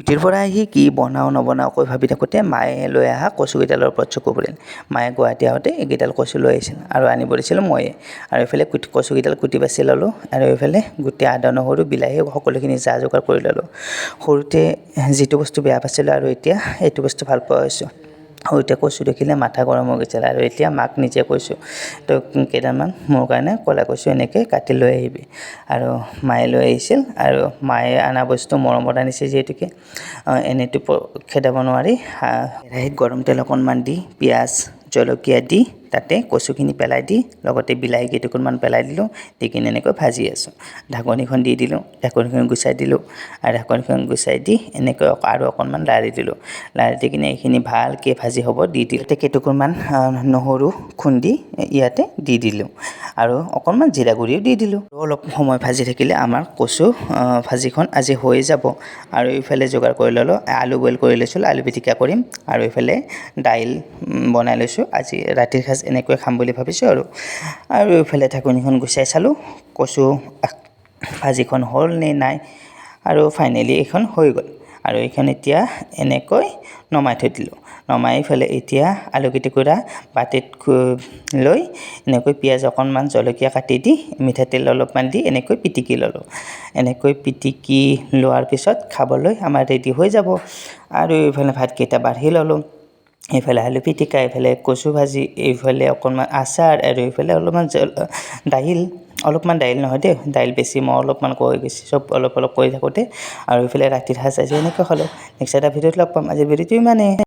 ডিউটিৰ পৰা আহি কি বনাওঁ নবনাওঁকৈ ভাবি থাকোঁতে মায়ে লৈ অহা কচুকেইডালৰ ওপৰত চকু পৰিল। মায়ে গুৱাহাটী আহোঁতে এইকেইডাল কচু লৈ আহিছিল আৰু আনিব দিছিলোঁ ময়ে। আৰু এইফালে কচুকেইডাল কুটি বাছি ল'লোঁ আৰু এইফালে গোটেই আদা নহৰু বিলাহী সকলোখিনি যা যোগাৰ কৰি ল'লোঁ। সৰুতে যিটো বস্তু বেয়া পাইছিলোঁ আৰু এতিয়া এইটো বস্তু ভাল পোৱা হৈছোঁ। সৰুতে কচু দেখিলে মাথা গৰম হৈ গৈছিল আৰু এতিয়া মাক নিজে কৈছোঁ তই কেইডালমান মোৰ কাৰণে ক'লা কচু এনেকৈ কাটি লৈ আহিবি। আৰু মায়ে লৈ আহিছিল আৰু মায়ে অনা বস্তু মৰমত আনিছে যিহেতুকে এনেইতো খেদাব নোৱাৰি। কেৰাহীত গৰম তেল অকণমান দি পিঁয়াজ জলকীয়া দি তাতে কচুখিনি পেলাই দি লগতে বিলাহী কেইটুকুৰমান পেলাই দিলোঁ, দি কিনে এনেকৈ ভাজি আছোঁ। ঢাকনিখন দি দিলোঁ, ঢাকনিখন গুচাই দিলোঁ আৰু ঢাকনিখন গুচাই দি এনেকৈ আৰু অকণমান লাৰি দিলোঁ। লাৰি দি কিনে এইখিনি ভালকৈ ভাজি হ'ব দি দিলোঁ। তাতে কেইটুকুৰমান নহৰু খুন্দি ইয়াতে দি দিলোঁ আৰু অকণমান জিৰা গুড়িও দি দিলোঁ। অলপ সময় ভাজি থাকিলে আমাৰ কচু ভাজিখন আজি হৈ যাব। আৰু এইফালে যোগাৰ কৰি ল'লোঁ, আলু বইল কৰি লৈছিলোঁ, আলু পিটিকা কৰিম আৰু এইফালে দাইল বনাই লৈছোঁ। আজি ৰাতিৰ সাঁজ এনেকৈ খাম বুলি ভাবিছোঁ আৰু এইফালে ঢাকনিখন গুচাই চালোঁ কচু ভাজিখন হ'ল নে নাই আৰু ফাইনেলি এইখন হৈ গ'ল। আৰু এইখন এতিয়া এনেকৈ নমাই থৈ দিলোঁ। নমাই ফেলে এতিয়া আলু কেইটুকুৰা বাতিত লৈ এনেকৈ পিঁয়াজ অকণমান জলকীয়া কাটি দি মিঠাতেল অলপমান দি এনেকৈ পিটিকি ল'লোঁ। এনেকৈ পিটিকি লোৱাৰ পিছত খাবলৈ আমাৰ ৰেডি হৈ যাব। আৰু এইফালে ভাতকেইটা বাঢ়ি ল'লোঁ, এইফালে আলু পিটিকা, এইফালে কচু ভাজি, এইফালে অকণমান আচাৰ আৰু এইফালে অলপমান দাইল নহয় দেই, দাইল বেছি মই অলপমান কৈ গৈছোঁ, চব অলপ অলপ কৰি থাকোঁতে আৰু এইফালে ৰাতিৰ সাঁজ আজি এনেকৈ খালোঁ। নেক্সট এটা ভিডিঅ'ত লগ পাম, আজিৰ ভিডিঅ'টো ইমানেই।